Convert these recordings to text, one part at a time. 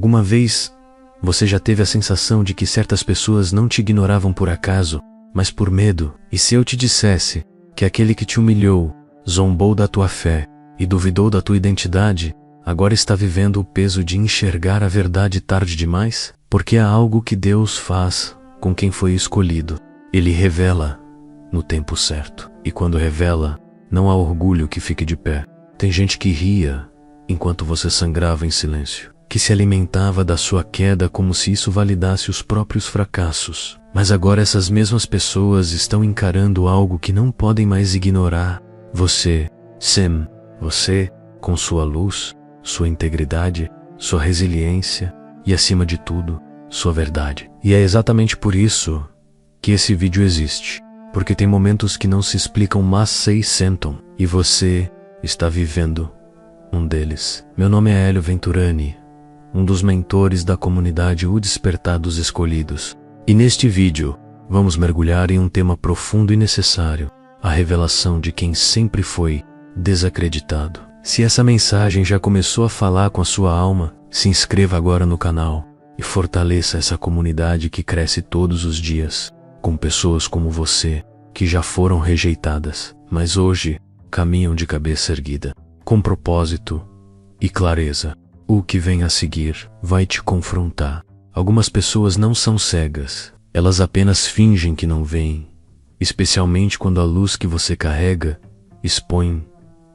Alguma vez, você já teve a sensação de que certas pessoas não te ignoravam por acaso, mas por medo? E se eu te dissesse que aquele que te humilhou, zombou da tua fé e duvidou da tua identidade, agora está vivendo o peso de enxergar a verdade tarde demais? Porque há algo que Deus faz com quem foi escolhido. Ele revela no tempo certo. E quando revela, não há orgulho que fique de pé. Tem gente que ria enquanto você sangrava em silêncio, que se alimentava da sua queda como se isso validasse os próprios fracassos. Mas agora essas mesmas pessoas estão encarando algo que não podem mais ignorar. Você, Sem, você, com sua luz, sua integridade, sua resiliência e, acima de tudo, sua verdade. E é exatamente por isso que esse vídeo existe. Porque tem momentos que não se explicam, mas se sentam. E você está vivendo um deles. Meu nome é Hélio Venturani, um dos mentores da comunidade O Despertar dos Escolhidos. E neste vídeo, vamos mergulhar em um tema profundo e necessário: a revelação de quem sempre foi desacreditado. Se essa mensagem já começou a falar com a sua alma, se inscreva agora no canal e fortaleça essa comunidade que cresce todos os dias, com pessoas como você, que já foram rejeitadas, mas hoje caminham de cabeça erguida, com propósito e clareza. O que vem a seguir vai te confrontar. Algumas pessoas não são cegas, elas apenas fingem que não veem, especialmente quando a luz que você carrega expõe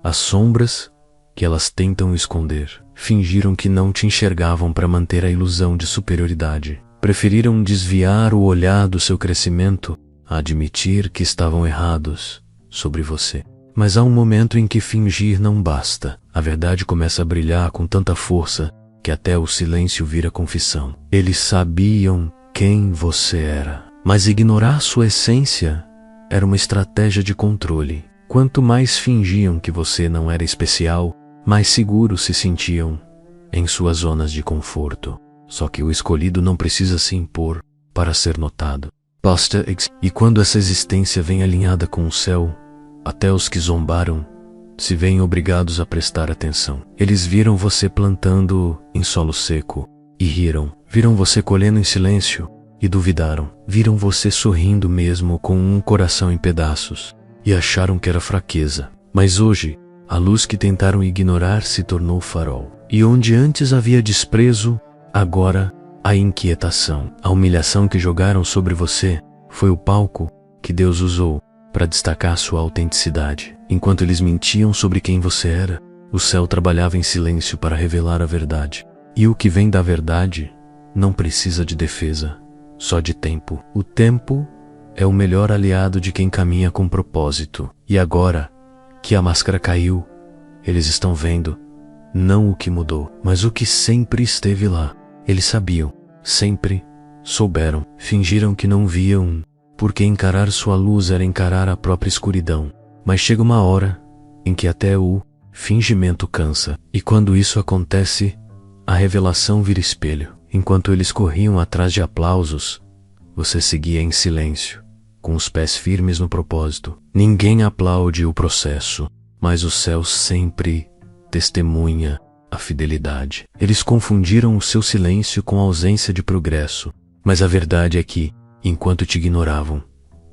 as sombras que elas tentam esconder. Fingiram que não te enxergavam para manter a ilusão de superioridade. Preferiram desviar o olhar do seu crescimento a admitir que estavam errados sobre você. Mas há um momento em que fingir não basta. A verdade começa a brilhar com tanta força que até o silêncio vira confissão. Eles sabiam quem você era, mas ignorar sua essência era uma estratégia de controle. Quanto mais fingiam que você não era especial, mais seguros se sentiam em suas zonas de conforto. Só que o escolhido não precisa se impor para ser notado. E quando essa existência vem alinhada com o céu, até os que zombaram se veem obrigados a prestar atenção. Eles viram você plantando em solo seco e riram. Viram você colhendo em silêncio e duvidaram. Viram você sorrindo mesmo com um coração em pedaços e acharam que era fraqueza. Mas hoje, a luz que tentaram ignorar se tornou farol. E onde antes havia desprezo, agora há inquietação. A humilhação que jogaram sobre você foi o palco que Deus usou para destacar sua autenticidade. Enquanto eles mentiam sobre quem você era, o céu trabalhava em silêncio para revelar a verdade. E o que vem da verdade não precisa de defesa, só de tempo. O tempo é o melhor aliado de quem caminha com propósito. E agora que a máscara caiu, eles estão vendo não o que mudou, mas o que sempre esteve lá. Eles sabiam, sempre souberam, fingiram que não viam, porque encarar sua luz era encarar a própria escuridão. Mas chega uma hora em que até o fingimento cansa, e quando isso acontece, a revelação vira espelho. Enquanto eles corriam atrás de aplausos, você seguia em silêncio, com os pés firmes no propósito. Ninguém aplaude o processo, mas o céu sempre testemunha a fidelidade. Eles confundiram o seu silêncio com a ausência de progresso, mas a verdade é que, enquanto te ignoravam,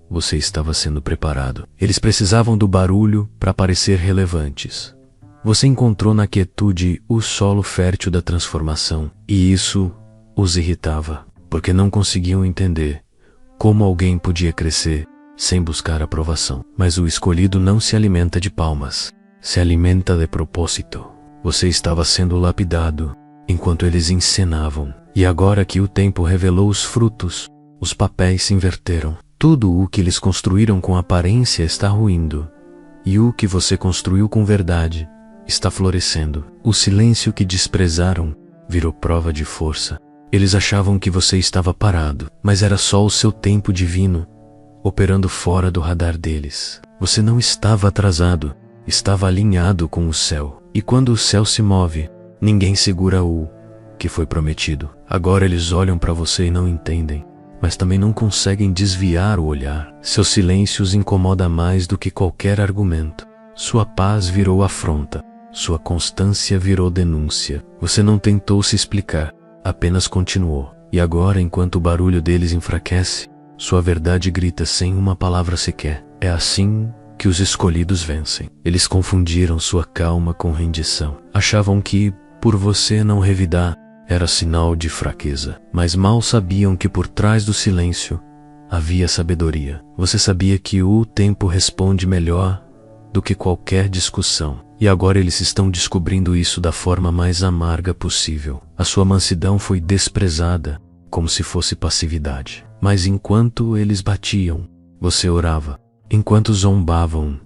você estava sendo preparado. Eles precisavam do barulho para parecer relevantes. Você encontrou na quietude o solo fértil da transformação, e isso os irritava, porque não conseguiam entender como alguém podia crescer sem buscar aprovação. Mas o escolhido não se alimenta de palmas, se alimenta de propósito. Você estava sendo lapidado enquanto eles encenavam. E agora que o tempo revelou os frutos, os papéis se inverteram. Tudo o que eles construíram com aparência está ruindo, e o que você construiu com verdade está florescendo. O silêncio que desprezaram virou prova de força. Eles achavam que você estava parado, mas era só o seu tempo divino, operando fora do radar deles. Você não estava atrasado, estava alinhado com o céu. E quando o céu se move, ninguém segura o que foi prometido. Agora eles olham para você e não entendem, mas também não conseguem desviar o olhar. Seu silêncio os incomoda mais do que qualquer argumento. Sua paz virou afronta, sua constância virou denúncia. Você não tentou se explicar, apenas continuou. E agora, enquanto o barulho deles enfraquece, sua verdade grita sem uma palavra sequer. É assim que os escolhidos vencem. Eles confundiram sua calma com rendição. Achavam que, por você não revidar, era sinal de fraqueza. Mas mal sabiam que por trás do silêncio havia sabedoria. Você sabia que o tempo responde melhor do que qualquer discussão. E agora eles estão descobrindo isso da forma mais amarga possível. A sua mansidão foi desprezada, como se fosse passividade. Mas enquanto eles batiam, você orava. Enquanto zombavam,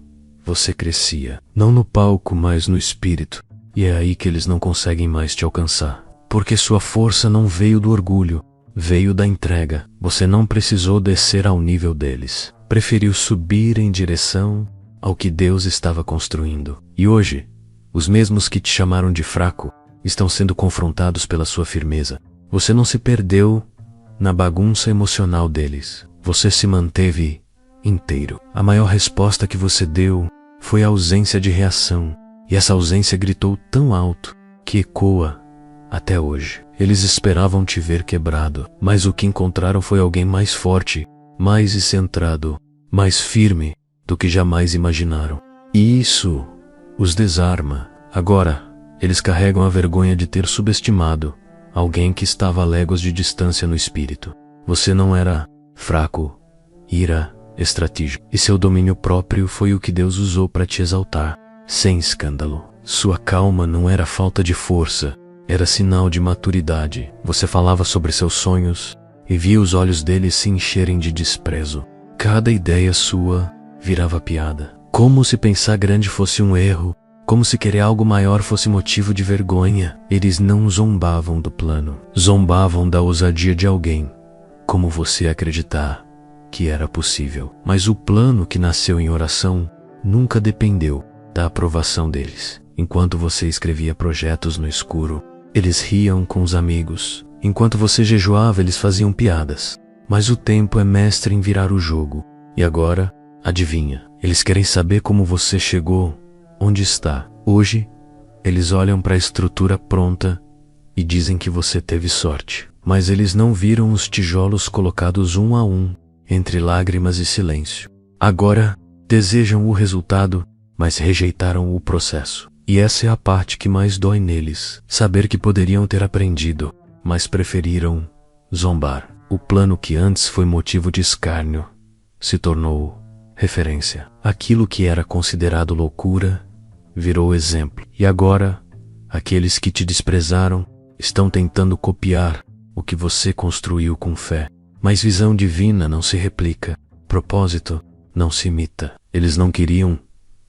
você crescia. Não no palco, mas no espírito. E é aí que eles não conseguem mais te alcançar. Porque sua força não veio do orgulho, veio da entrega. Você não precisou descer ao nível deles. Preferiu subir em direção ao que Deus estava construindo. E hoje, os mesmos que te chamaram de fraco estão sendo confrontados pela sua firmeza. Você não se perdeu na bagunça emocional deles. Você se manteve inteiro. A maior resposta que você deu foi a ausência de reação. E essa ausência gritou tão alto que ecoa até hoje. Eles esperavam te ver quebrado, mas o que encontraram foi alguém mais forte, mais centrado, mais firme do que jamais imaginaram. E isso os desarma. Agora, eles carregam a vergonha de ter subestimado alguém que estava a léguas de distância no espírito. Você não era fraco, ira, estratégico. E seu domínio próprio foi o que Deus usou para te exaltar, sem escândalo. Sua calma não era falta de força, era sinal de maturidade. Você falava sobre seus sonhos e via os olhos deles se encherem de desprezo. Cada ideia sua virava piada. Como se pensar grande fosse um erro, como se querer algo maior fosse motivo de vergonha. Eles não zombavam do plano, zombavam da ousadia de alguém, como você acreditar que era possível. Mas o plano que nasceu em oração nunca dependeu da aprovação deles. Enquanto você escrevia projetos no escuro, eles riam com os amigos. Enquanto você jejuava, eles faziam piadas. Mas o tempo é mestre em virar o jogo. E agora, adivinha, eles querem saber como você chegou onde está. Hoje, eles olham para a estrutura pronta e dizem que você teve sorte. Mas eles não viram os tijolos colocados um a um, entre lágrimas e silêncio. Agora, desejam o resultado, mas rejeitaram o processo. E essa é a parte que mais dói neles. Saber que poderiam ter aprendido, mas preferiram zombar. O plano que antes foi motivo de escárnio se tornou referência. Aquilo que era considerado loucura virou exemplo. E agora, aqueles que te desprezaram estão tentando copiar o que você construiu com fé. Mas visão divina não se replica, propósito não se imita. Eles não queriam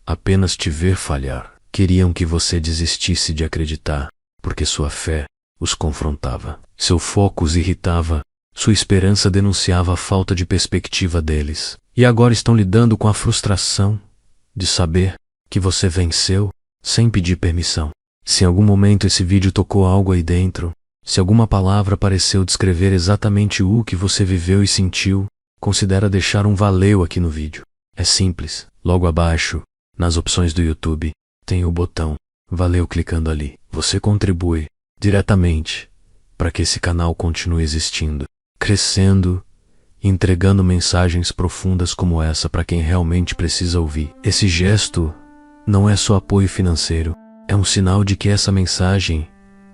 apenas te ver falhar. Queriam que você desistisse de acreditar, porque sua fé os confrontava. Seu foco os irritava, sua esperança denunciava a falta de perspectiva deles. E agora estão lidando com a frustração de saber que você venceu sem pedir permissão. Se em algum momento esse vídeo tocou algo aí dentro, se alguma palavra pareceu descrever exatamente o que você viveu e sentiu, considera deixar um valeu aqui no vídeo. É simples. Logo abaixo, nas opções do YouTube, tem o botão valeu clicando ali. Você contribui diretamente para que esse canal continue existindo, crescendo e entregando mensagens profundas como essa para quem realmente precisa ouvir. Esse gesto não é só apoio financeiro, é um sinal de que essa mensagem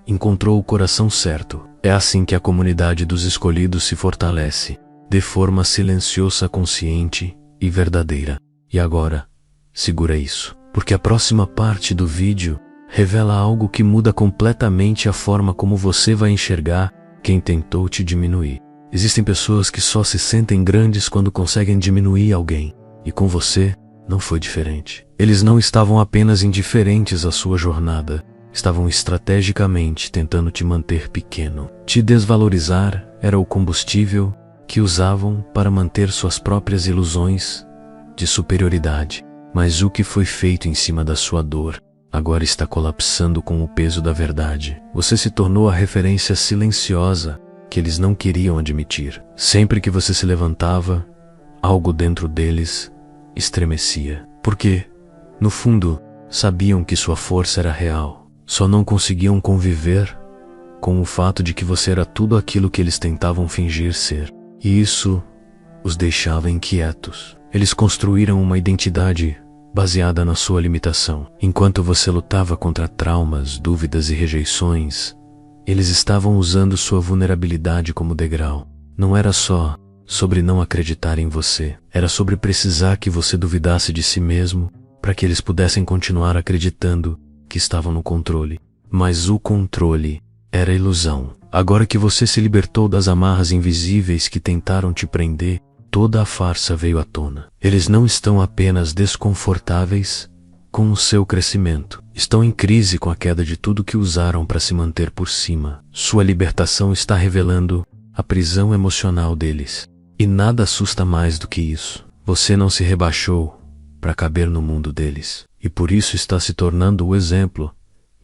encontrou o coração certo. É assim que a comunidade dos escolhidos se fortalece, de forma silenciosa, consciente e verdadeira. E agora, segura isso, porque a próxima parte do vídeo revela algo que muda completamente a forma como você vai enxergar quem tentou te diminuir. Existem pessoas que só se sentem grandes quando conseguem diminuir alguém, e com você não foi diferente. Eles não estavam apenas indiferentes à sua jornada, estavam estrategicamente tentando te manter pequeno. Te desvalorizar era o combustível que usavam para manter suas próprias ilusões de superioridade. Mas o que foi feito em cima da sua dor agora está colapsando com o peso da verdade. Você se tornou a referência silenciosa que eles não queriam admitir. Sempre que você se levantava, algo dentro deles estremecia. Porque, no fundo, sabiam que sua força era real. Só não conseguiam conviver com o fato de que você era tudo aquilo que eles tentavam fingir ser. E isso os deixava inquietos. Eles construíram uma identidade baseada na sua limitação. Enquanto você lutava contra traumas, dúvidas e rejeições, eles estavam usando sua vulnerabilidade como degrau. Não era só sobre não acreditar em você, era sobre precisar que você duvidasse de si mesmo para que eles pudessem continuar acreditando que estavam no controle. Mas o controle era ilusão. Agora que você se libertou das amarras invisíveis que tentaram te prender, toda a farsa veio à tona. Eles não estão apenas desconfortáveis com o seu crescimento, estão em crise com a queda de tudo que usaram para se manter por cima. Sua libertação está revelando a prisão emocional deles. E nada assusta mais do que isso. Você não se rebaixou para caber no mundo deles, e por isso está se tornando o exemplo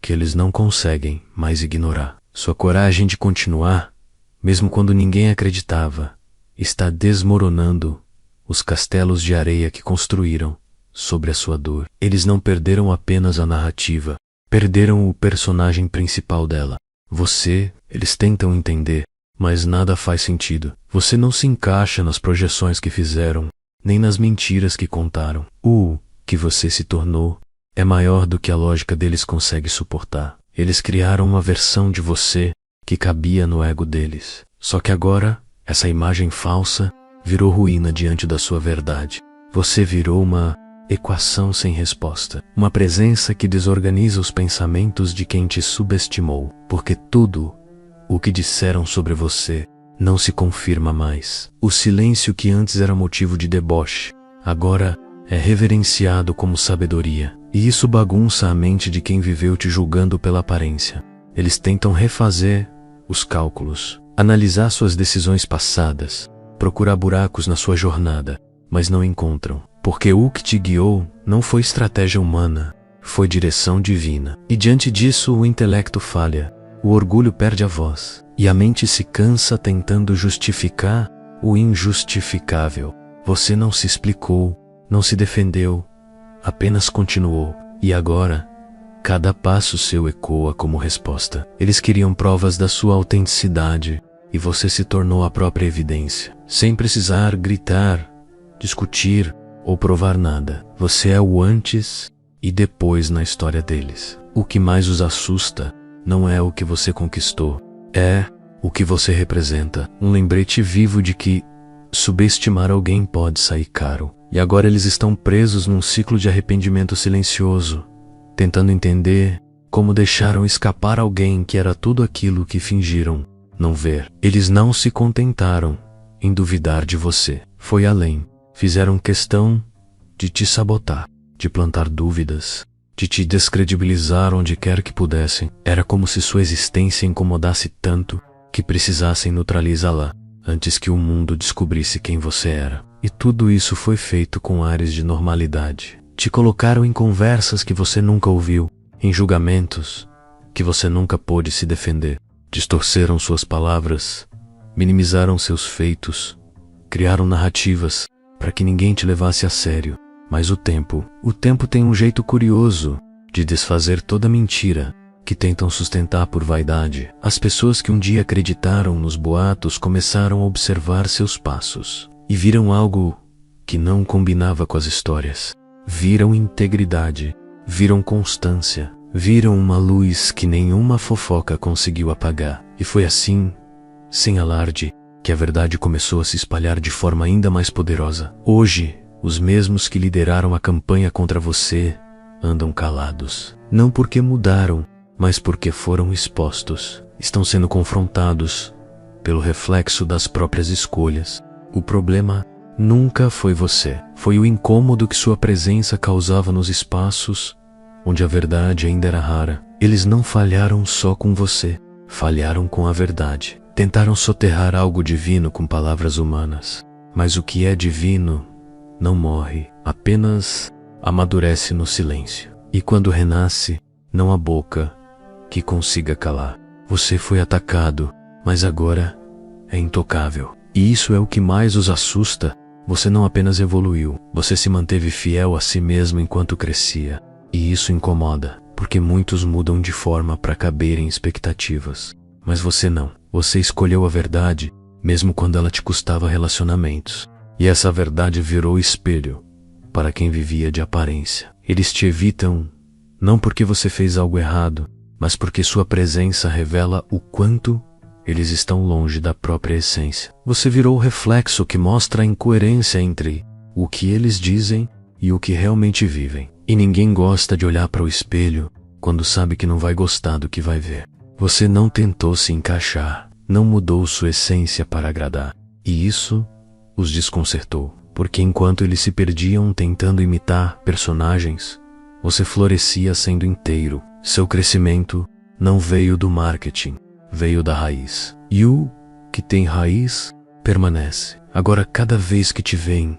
que eles não conseguem mais ignorar. Sua coragem de continuar, mesmo quando ninguém acreditava, está desmoronando os castelos de areia que construíram sobre a sua dor. Eles não perderam apenas a narrativa, perderam o personagem principal dela. Você, eles tentam entender, mas nada faz sentido. Você não se encaixa nas projeções que fizeram, nem nas mentiras que contaram. O que você se tornou é maior do que a lógica deles consegue suportar. Eles criaram uma versão de você que cabia no ego deles. Só que agora, essa imagem falsa virou ruína diante da sua verdade. Você virou uma equação sem resposta, uma presença que desorganiza os pensamentos de quem te subestimou, porque tudo o que disseram sobre você não se confirma mais. O silêncio que antes era motivo de deboche, agora é reverenciado como sabedoria, e isso bagunça a mente de quem viveu te julgando pela aparência. Eles tentam refazer os cálculos, analisar suas decisões passadas, procurar buracos na sua jornada, mas não encontram, porque o que te guiou não foi estratégia humana, foi direção divina. E diante disso o intelecto falha, o orgulho perde a voz, e a mente se cansa tentando justificar o injustificável. Você não se explicou, não se defendeu, apenas continuou, e agora, cada passo seu ecoa como resposta. Eles queriam provas da sua autenticidade, e você se tornou a própria evidência, sem precisar gritar, discutir ou provar nada. Você é o antes e depois na história deles. O que mais os assusta não é o que você conquistou, é o que você representa. Um lembrete vivo de que subestimar alguém pode sair caro. E agora eles estão presos num ciclo de arrependimento silencioso, tentando entender como deixaram escapar alguém que era tudo aquilo que fingiram não ver. Eles não se contentaram em duvidar de você. Foi além. Fizeram questão de te sabotar, de plantar dúvidas, de te descredibilizar onde quer que pudessem. Era como se sua existência incomodasse tanto que precisassem neutralizá-la antes que o mundo descobrisse quem você era. E tudo isso foi feito com ares de normalidade. Te colocaram em conversas que você nunca ouviu, em julgamentos que você nunca pôde se defender. Distorceram suas palavras, minimizaram seus feitos, criaram narrativas para que ninguém te levasse a sério. Mas o tempo tem um jeito curioso de desfazer toda mentira que tentam sustentar por vaidade. As pessoas que um dia acreditaram nos boatos começaram a observar seus passos e viram algo que não combinava com as histórias. Viram integridade, viram constância, viram uma luz que nenhuma fofoca conseguiu apagar. E foi assim, sem alarde, que a verdade começou a se espalhar de forma ainda mais poderosa. Hoje, os mesmos que lideraram a campanha contra você andam calados. Não porque mudaram, mas porque foram expostos. Estão sendo confrontados pelo reflexo das próprias escolhas. O problema nunca foi você. Foi o incômodo que sua presença causava nos espaços onde a verdade ainda era rara. Eles não falharam só com você, falharam com a verdade. Tentaram soterrar algo divino com palavras humanas. Mas o que é divino não morre, apenas amadurece no silêncio. E quando renasce, não há boca que consiga calar. Você foi atacado, mas agora é intocável. E isso é o que mais os assusta. Você não apenas evoluiu, você se manteve fiel a si mesmo enquanto crescia. E isso incomoda, porque muitos mudam de forma para caber em expectativas. Mas você não. Você escolheu a verdade, mesmo quando ela te custava relacionamentos. E essa verdade virou espelho para quem vivia de aparência. Eles te evitam não porque você fez algo errado, mas porque sua presença revela o quanto eles estão longe da própria essência. Você virou o reflexo que mostra a incoerência entre o que eles dizem e o que realmente vivem. E ninguém gosta de olhar para o espelho quando sabe que não vai gostar do que vai ver. Você não tentou se encaixar, não mudou sua essência para agradar. E isso os desconcertou, porque enquanto eles se perdiam tentando imitar personagens, você florescia sendo inteiro. Seu crescimento não veio do marketing, veio da raiz. E o que tem raiz permanece. Agora, cada vez que te veem,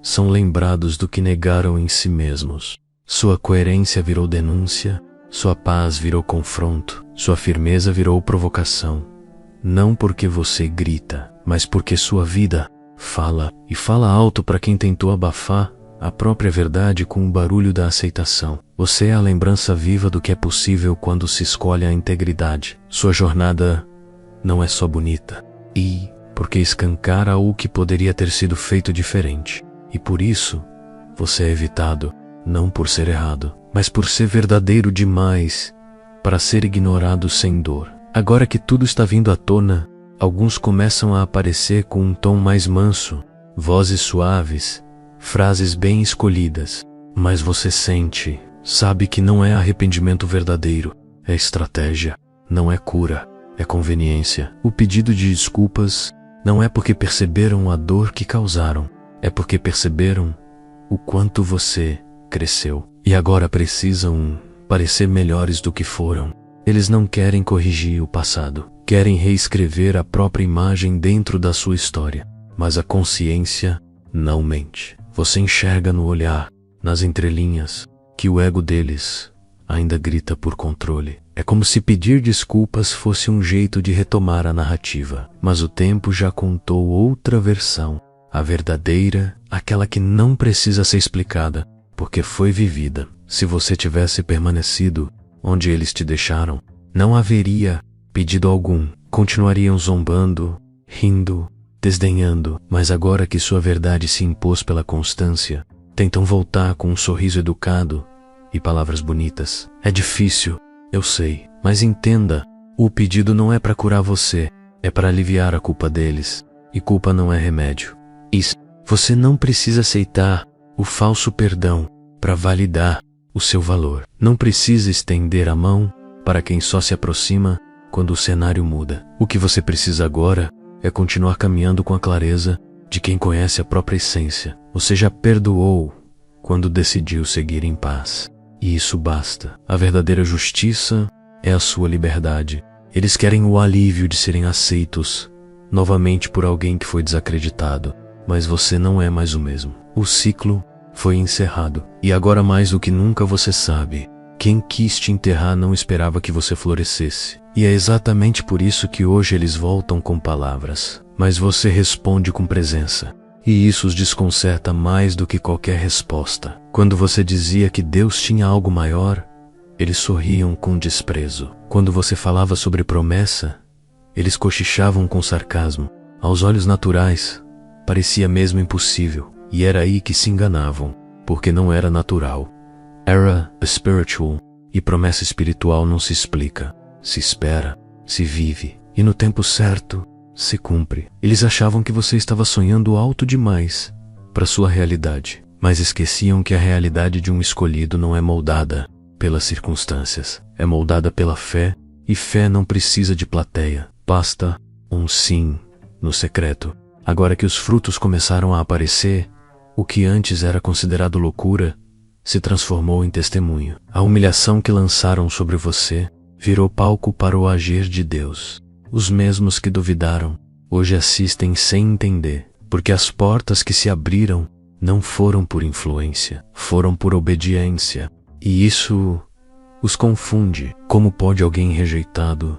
são lembrados do que negaram em si mesmos. Sua coerência virou denúncia, sua paz virou confronto, sua firmeza virou provocação. Não porque você grita, mas porque sua vida fala, e fala alto para quem tentou abafar a própria verdade com o barulho da aceitação. Você é a lembrança viva do que é possível quando se escolhe a integridade. Sua jornada não é só bonita, e porque escancara o que poderia ter sido feito diferente. E por isso, você é evitado, não por ser errado, mas por ser verdadeiro demais para ser ignorado sem dor. Agora que tudo está vindo à tona, alguns começam a aparecer com um tom mais manso, vozes suaves, frases bem escolhidas, mas você sente, sabe que não é arrependimento verdadeiro, é estratégia, não é cura, é conveniência. O pedido de desculpas não é porque perceberam a dor que causaram, é porque perceberam o quanto você cresceu e agora precisam parecer melhores do que foram. Eles não querem corrigir o passado, querem reescrever a própria imagem dentro da sua história, mas a consciência não mente. Você enxerga no olhar, nas entrelinhas, que o ego deles ainda grita por controle. É como se pedir desculpas fosse um jeito de retomar a narrativa, mas o tempo já contou outra versão, a verdadeira, aquela que não precisa ser explicada, porque foi vivida. Se você tivesse permanecido onde eles te deixaram, não haveria pedido algum. Continuariam zombando, rindo, desdenhando, mas agora que sua verdade se impôs pela constância, tentam voltar com um sorriso educado e palavras bonitas. É difícil, eu sei, mas entenda, o pedido não é para curar você, é para aliviar a culpa deles, e culpa não é remédio. Você não precisa aceitar o falso perdão para validar o seu valor. Não precisa estender a mão para quem só se aproxima quando o cenário muda. O que você precisa agora é continuar caminhando com a clareza de quem conhece a própria essência. Você já perdoou quando decidiu seguir em paz. E isso basta. A verdadeira justiça é a sua liberdade. Eles querem o alívio de serem aceitos novamente por alguém que foi desacreditado. Mas você não é mais o mesmo. O ciclo foi encerrado. E agora mais do que nunca você sabe, quem quis te enterrar não esperava que você florescesse. E é exatamente por isso que hoje eles voltam com palavras, mas você responde com presença. E isso os desconcerta mais do que qualquer resposta. Quando você dizia que Deus tinha algo maior, eles sorriam com desprezo. Quando você falava sobre promessa, eles cochichavam com sarcasmo. Aos olhos naturais, parecia mesmo impossível. E era aí que se enganavam, porque não era natural. Era spiritual, e promessa espiritual não se explica, se espera, se vive, e no tempo certo, se cumpre. Eles achavam que você estava sonhando alto demais para sua realidade, mas esqueciam que a realidade de um escolhido não é moldada pelas circunstâncias, é moldada pela fé, e fé não precisa de plateia, basta um sim no secreto. Agora que os frutos começaram a aparecer, o que antes era considerado loucura se transformou em testemunho. A humilhação que lançaram sobre você virou palco para o agir de Deus. Os mesmos que duvidaram hoje assistem sem entender, porque as portas que se abriram não foram por influência, foram por obediência. E isso os confunde. Como pode alguém rejeitado,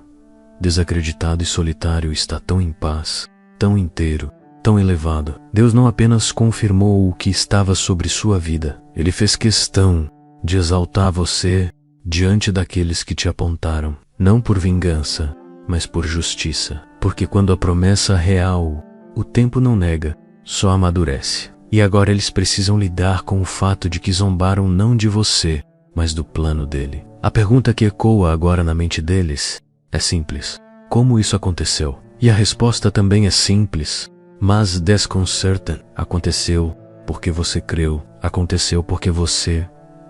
desacreditado e solitário estar tão em paz, tão inteiro, tão elevado? Deus não apenas confirmou o que estava sobre sua vida, Ele fez questão de exaltar você diante daqueles que te apontaram, não por vingança, mas por justiça. Porque quando a promessa real, o tempo não nega, só amadurece. E agora eles precisam lidar com o fato de que zombaram não de você, mas do plano dele. A pergunta que ecoa agora na mente deles é simples: como isso aconteceu? E a resposta também é simples, mas desconcerta. Aconteceu porque você creu. Aconteceu porque você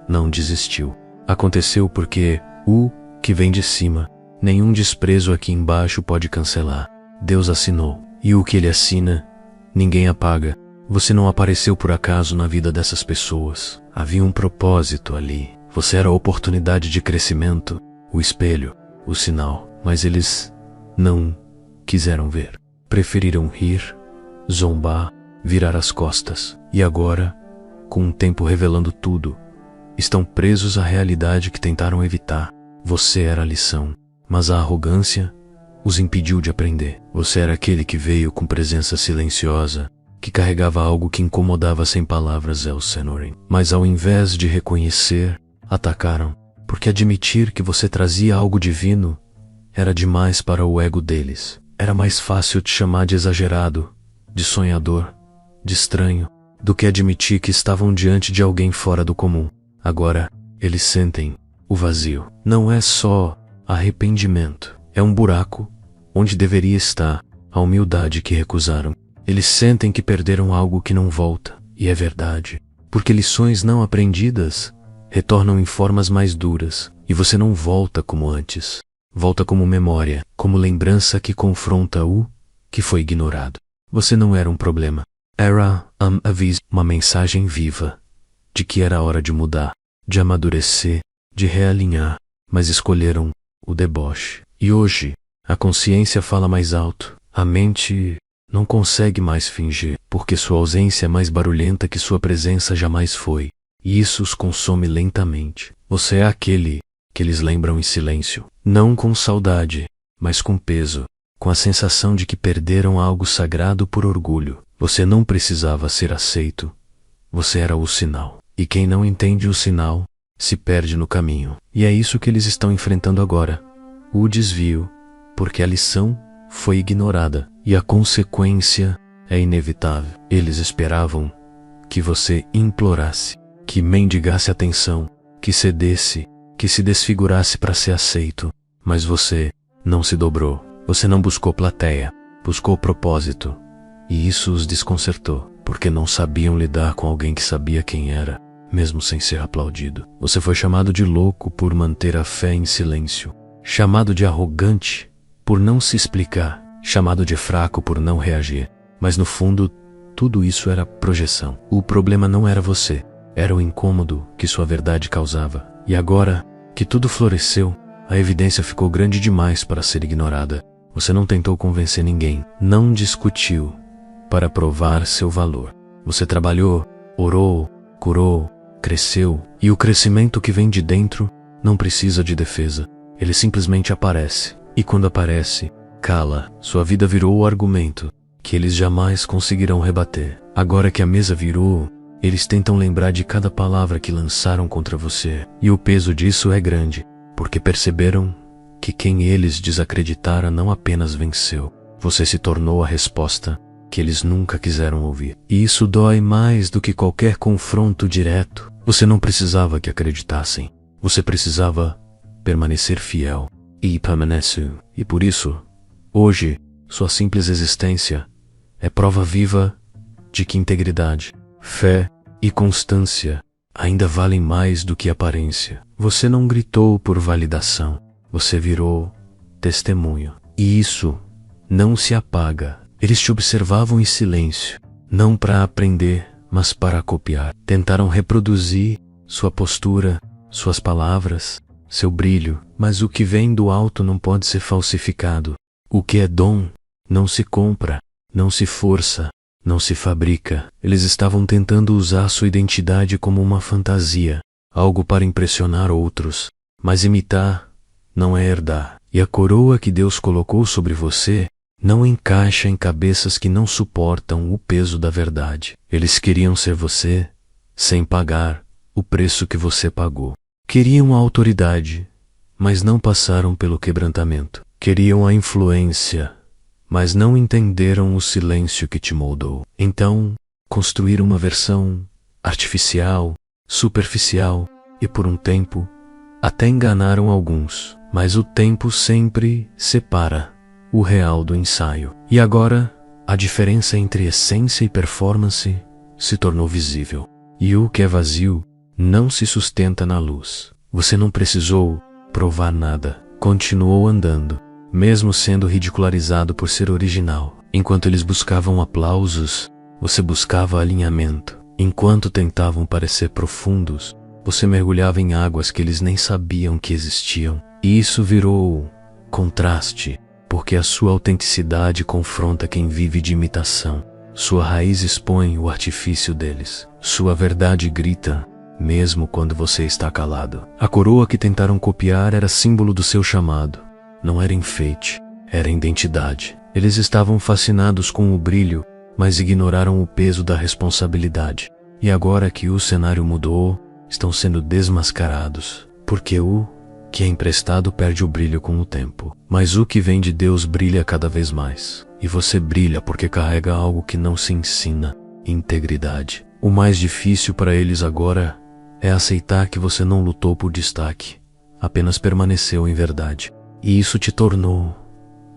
não desistiu. Aconteceu porque o que vem de cima, nenhum desprezo aqui embaixo pode cancelar. Deus assinou, e o que ele assina, ninguém apaga. Você não apareceu por acaso na vida dessas pessoas. Havia um propósito ali. Você era a oportunidade de crescimento, o espelho, o sinal. Mas eles não quiseram ver. Preferiram rir, zombar, virar as costas. E agora, com o tempo revelando tudo, estão presos à realidade que tentaram evitar. Você era a lição, mas a arrogância os impediu de aprender. Você era aquele que veio com presença silenciosa, que carregava algo que incomodava sem palavras Elsenore. Mas ao invés de reconhecer, atacaram, porque admitir que você trazia algo divino era demais para o ego deles. Era mais fácil te chamar de exagerado, de sonhador, de estranho, do que admitir que estavam diante de alguém fora do comum. Agora, eles sentem o vazio. Não é só arrependimento, é um buraco onde deveria estar a humildade que recusaram. Eles sentem que perderam algo que não volta, e é verdade, porque lições não aprendidas retornam em formas mais duras, e você não volta como antes. Volta como memória, como lembrança que confronta o que foi ignorado. Você não era um problema. Era um aviso, uma mensagem viva, de que era hora de mudar, de amadurecer, de realinhar, mas escolheram o deboche. E hoje, a consciência fala mais alto, a mente não consegue mais fingir, porque sua ausência é mais barulhenta que sua presença jamais foi, e isso os consome lentamente. Você é aquele que eles lembram em silêncio, não com saudade, mas com peso, com a sensação de que perderam algo sagrado por orgulho. Você não precisava ser aceito, você era o sinal. E quem não entende o sinal, se perde no caminho. E é isso que eles estão enfrentando agora, o desvio, porque a lição foi ignorada, e a consequência é inevitável. Eles esperavam que você implorasse, que mendigasse atenção, que cedesse, que se desfigurasse para ser aceito, mas você não se dobrou. Você não buscou plateia, buscou propósito. E isso os desconcertou, porque não sabiam lidar com alguém que sabia quem era, mesmo sem ser aplaudido. Você foi chamado de louco por manter a fé em silêncio, chamado de arrogante por não se explicar, chamado de fraco por não reagir. Mas no fundo, tudo isso era projeção. O problema não era você, era o incômodo que sua verdade causava. E agora que tudo floresceu, a evidência ficou grande demais para ser ignorada. Você não tentou convencer ninguém, não discutiu para provar seu valor. Você trabalhou, orou, curou, cresceu, e o crescimento que vem de dentro não precisa de defesa. Ele simplesmente aparece, e quando aparece, cala. Sua vida virou o argumento que eles jamais conseguirão rebater. Agora que a mesa virou, eles tentam lembrar de cada palavra que lançaram contra você, e o peso disso é grande, porque perceberam que quem eles desacreditaram não apenas venceu, você se tornou a resposta que eles nunca quiseram ouvir. E isso dói mais do que qualquer confronto direto. Você não precisava que acreditassem. Você precisava permanecer fiel. E permaneceu. E por isso, hoje, sua simples existência é prova viva de que integridade, fé e constância ainda valem mais do que aparência. Você não gritou por validação. Você virou testemunho. E isso não se apaga. Eles te observavam em silêncio, não para aprender, mas para copiar. Tentaram reproduzir sua postura, suas palavras, seu brilho, mas o que vem do alto não pode ser falsificado. O que é dom não se compra, não se força, não se fabrica. Eles estavam tentando usar sua identidade como uma fantasia, algo para impressionar outros, mas imitar não é herdar. E a coroa que Deus colocou sobre você não encaixa em cabeças que não suportam o peso da verdade. Eles queriam ser você, sem pagar o preço que você pagou. Queriam a autoridade, mas não passaram pelo quebrantamento. Queriam a influência, mas não entenderam o silêncio que te moldou. Então, construíram uma versão artificial, superficial e, por um tempo, até enganaram alguns. Mas o tempo sempre separa o real do ensaio. E agora, a diferença entre essência e performance se tornou visível. E o que é vazio não se sustenta na luz. Você não precisou provar nada. Continuou andando, mesmo sendo ridicularizado por ser original. Enquanto eles buscavam aplausos, você buscava alinhamento. Enquanto tentavam parecer profundos, você mergulhava em águas que eles nem sabiam que existiam. E isso virou contraste, porque a sua autenticidade confronta quem vive de imitação. Sua raiz expõe o artifício deles. Sua verdade grita, mesmo quando você está calado. A coroa que tentaram copiar era símbolo do seu chamado. Não era enfeite, era identidade. Eles estavam fascinados com o brilho, mas ignoraram o peso da responsabilidade. E agora que o cenário mudou, estão sendo desmascarados, porque o que é emprestado perde o brilho com o tempo. Mas o que vem de Deus brilha cada vez mais. E você brilha porque carrega algo que não se ensina: integridade. O mais difícil para eles agora é aceitar que você não lutou por destaque, apenas permaneceu em verdade. E isso te tornou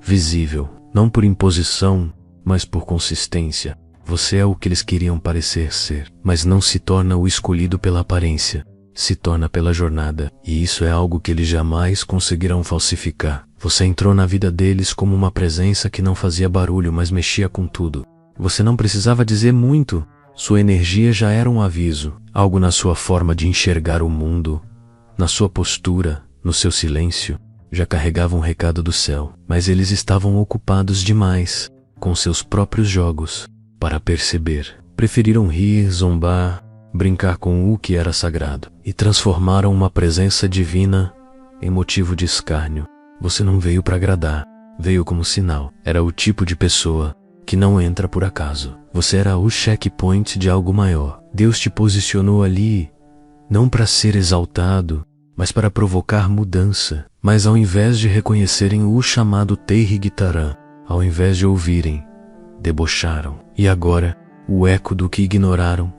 visível, não por imposição, mas por consistência. Você é o que eles queriam parecer ser, mas não se torna o escolhido pela aparência, se torna pela jornada. E isso é algo que eles jamais conseguirão falsificar. Você entrou na vida deles como uma presença que não fazia barulho, mas mexia com tudo. Você não precisava dizer muito. Sua energia já era um aviso, algo na sua forma de enxergar o mundo, na sua postura, no seu silêncio, já carregava um recado do céu. Mas eles estavam ocupados demais com seus próprios jogos para perceber. Preferiram rir, zombar, brincar com o que era sagrado e transformaram uma presença divina em motivo de escárnio. Você não veio para agradar, veio como sinal. Era o tipo de pessoa que não entra por acaso. Você era o checkpoint de algo maior. Deus te posicionou ali, não para ser exaltado, mas para provocar mudança. Mas ao invés de reconhecerem o chamado Tehigitaran, ao invés de ouvirem, debocharam. E agora, o eco do que ignoraram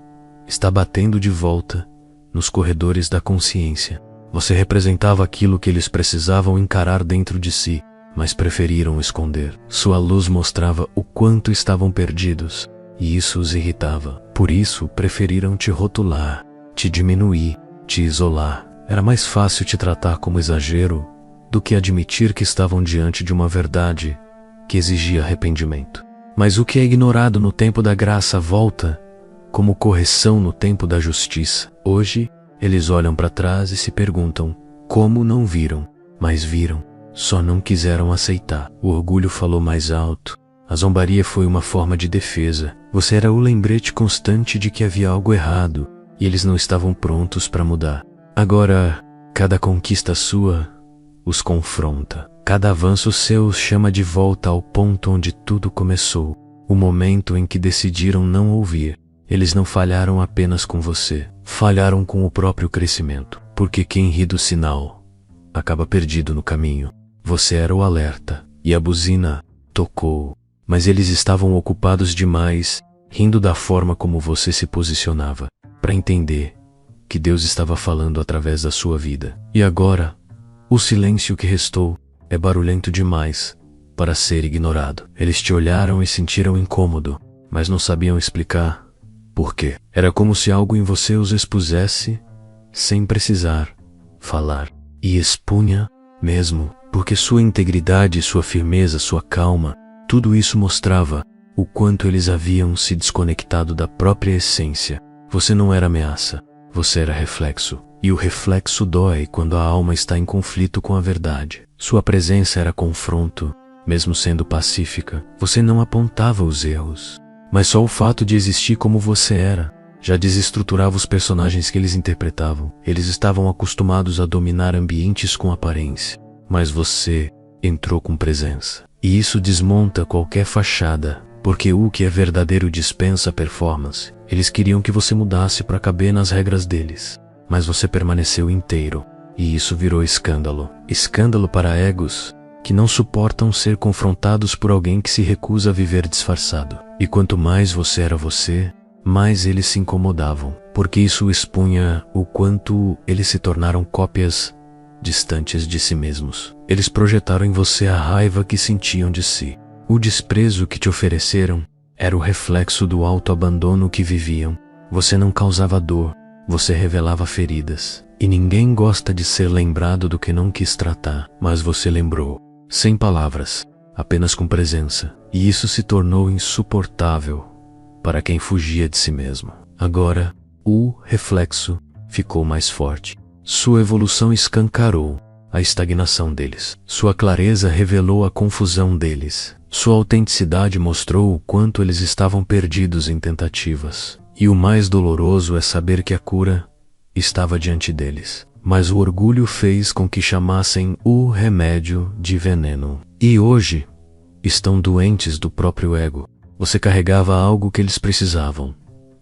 está batendo de volta nos corredores da consciência. Você representava aquilo que eles precisavam encarar dentro de si, mas preferiram esconder. Sua luz mostrava o quanto estavam perdidos, e isso os irritava. Por isso, preferiram te rotular, te diminuir, te isolar. Era mais fácil te tratar como exagero do que admitir que estavam diante de uma verdade que exigia arrependimento. Mas o que é ignorado no tempo da graça volta como correção no tempo da justiça. Hoje, eles olham para trás e se perguntam como não viram, mas viram. Só não quiseram aceitar. O orgulho falou mais alto. A zombaria foi uma forma de defesa. Você era o lembrete constante de que havia algo errado, e eles não estavam prontos para mudar. Agora, cada conquista sua os confronta. Cada avanço seu os chama de volta ao ponto onde tudo começou. O momento em que decidiram não ouvir. Eles não falharam apenas com você. Falharam com o próprio crescimento. Porque quem ri do sinal acaba perdido no caminho. Você era o alerta, e a buzina tocou, mas eles estavam ocupados demais, rindo da forma como você se posicionava, para entender que Deus estava falando através da sua vida. E agora, o silêncio que restou é barulhento demais para ser ignorado. Eles te olharam e sentiram incômodo, mas não sabiam explicar por quê. Era como se algo em você os expusesse sem precisar falar. E expunha mesmo, porque sua integridade, sua firmeza, sua calma, tudo isso mostrava o quanto eles haviam se desconectado da própria essência. Você não era ameaça, você era reflexo. E o reflexo dói quando a alma está em conflito com a verdade. Sua presença era confronto, mesmo sendo pacífica. Você não apontava os erros, mas só o fato de existir como você era já desestruturava os personagens que eles interpretavam. Eles estavam acostumados a dominar ambientes com aparência, mas você entrou com presença. E isso desmonta qualquer fachada, porque o que é verdadeiro dispensa performance. Eles queriam que você mudasse para caber nas regras deles, mas você permaneceu inteiro, e isso virou escândalo. Escândalo para egos, que não suportam ser confrontados por alguém que se recusa a viver disfarçado. E quanto mais você era você, mais eles se incomodavam, porque isso expunha o quanto eles se tornaram cópias distantes de si mesmos. Eles projetaram em você a raiva que sentiam de si. O desprezo que te ofereceram era o reflexo do autoabandono que viviam. Você não causava dor, você revelava feridas. E ninguém gosta de ser lembrado do que não quis tratar, mas você lembrou. Sem palavras, apenas com presença. E isso se tornou insuportável para quem fugia de si mesmo. Agora, o reflexo ficou mais forte. Sua evolução escancarou a estagnação deles. Sua clareza revelou a confusão deles. Sua autenticidade mostrou o quanto eles estavam perdidos em tentativas. E o mais doloroso é saber que a cura estava diante deles. Mas o orgulho fez com que chamassem o remédio de veneno. E hoje, estão doentes do próprio ego. Você carregava algo que eles precisavam,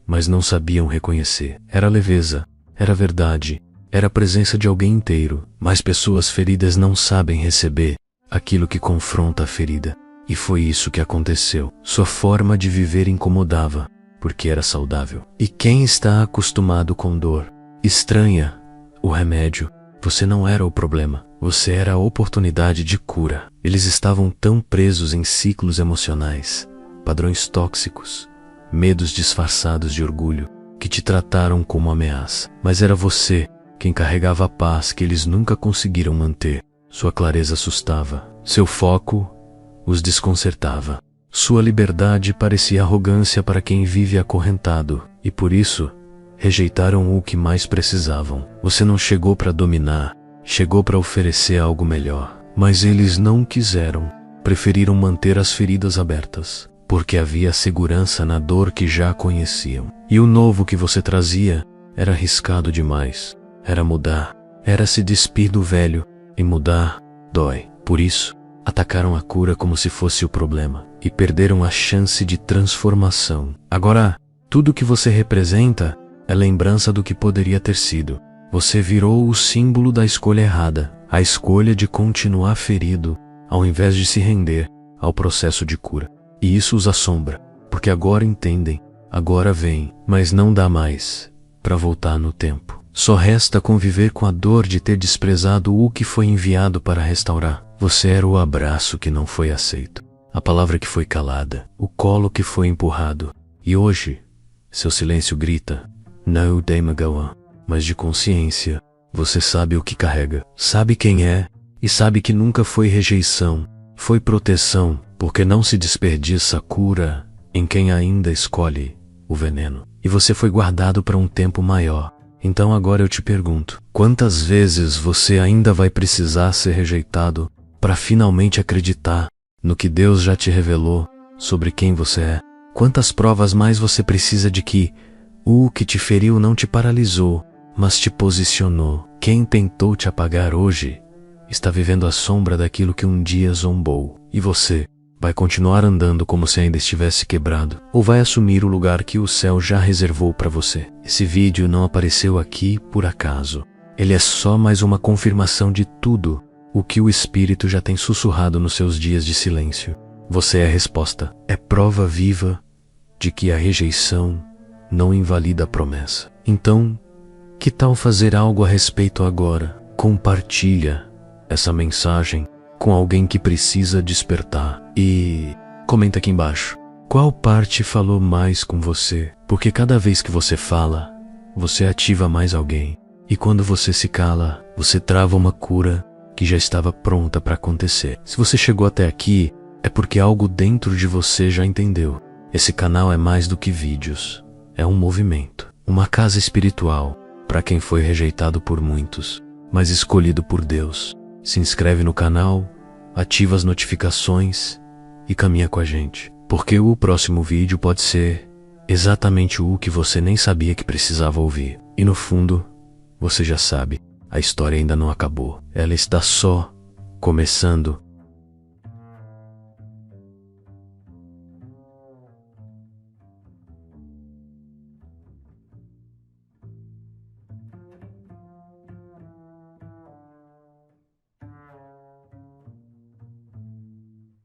mas não sabiam reconhecer. Era leveza, era verdade, era a presença de alguém inteiro. Mas pessoas feridas não sabem receber aquilo que confronta a ferida. E foi isso que aconteceu. Sua forma de viver incomodava, porque era saudável. E quem está acostumado com dor estranha o remédio. Você não era o problema, você era a oportunidade de cura. Eles estavam tão presos em ciclos emocionais, padrões tóxicos, medos disfarçados de orgulho, que te trataram como ameaça. Mas era você quem carregava a paz que eles nunca conseguiram manter. Sua clareza assustava, seu foco os desconcertava. Sua liberdade parecia arrogância para quem vive acorrentado, e por isso rejeitaram o que mais precisavam. Você não chegou para dominar, chegou para oferecer algo melhor. Mas eles não quiseram, preferiram manter as feridas abertas, porque havia segurança na dor que já conheciam. E o novo que você trazia era arriscado demais. Era mudar, era se despir do velho, e mudar dói. Por isso, atacaram a cura como se fosse o problema, e perderam a chance de transformação. Agora, tudo que você representa é lembrança do que poderia ter sido. Você virou o símbolo da escolha errada, a escolha de continuar ferido, ao invés de se render ao processo de cura. E isso os assombra, porque agora entendem, agora veem, mas não dá mais para voltar no tempo. Só resta conviver com a dor de ter desprezado o que foi enviado para restaurar. Você era o abraço que não foi aceito, a palavra que foi calada, o colo que foi empurrado. E hoje, seu silêncio grita, não Demagoa, mas de consciência, você sabe o que carrega, sabe quem é, e sabe que nunca foi rejeição, foi proteção, porque não se desperdiça a cura em quem ainda escolhe o veneno. E você foi guardado para um tempo maior. Então agora eu te pergunto, quantas vezes você ainda vai precisar ser rejeitado para finalmente acreditar no que Deus já te revelou sobre quem você é? Quantas provas mais você precisa de que o que te feriu não te paralisou, mas te posicionou? Quem tentou te apagar hoje está vivendo a sombra daquilo que um dia zombou. E você vai continuar andando como se ainda estivesse quebrado, ou vai assumir o lugar que o céu já reservou para você? Esse vídeo não apareceu aqui por acaso. Ele é só mais uma confirmação de tudo o que o Espírito já tem sussurrado nos seus dias de silêncio. Você é a resposta, é prova viva de que a rejeição não invalida a promessa. Então, que tal fazer algo a respeito agora? Compartilha essa mensagem com alguém que precisa despertar. E comenta aqui embaixo, qual parte falou mais com você? Porque cada vez que você fala, você ativa mais alguém. E quando você se cala, você trava uma cura que já estava pronta para acontecer. Se você chegou até aqui, é porque algo dentro de você já entendeu. Esse canal é mais do que vídeos. É um movimento, uma casa espiritual para quem foi rejeitado por muitos, mas escolhido por Deus. Se inscreve no canal, ativa as notificações e caminha com a gente, porque o próximo vídeo pode ser exatamente o que você nem sabia que precisava ouvir. E no fundo, você já sabe, a história ainda não acabou. Ela está só começando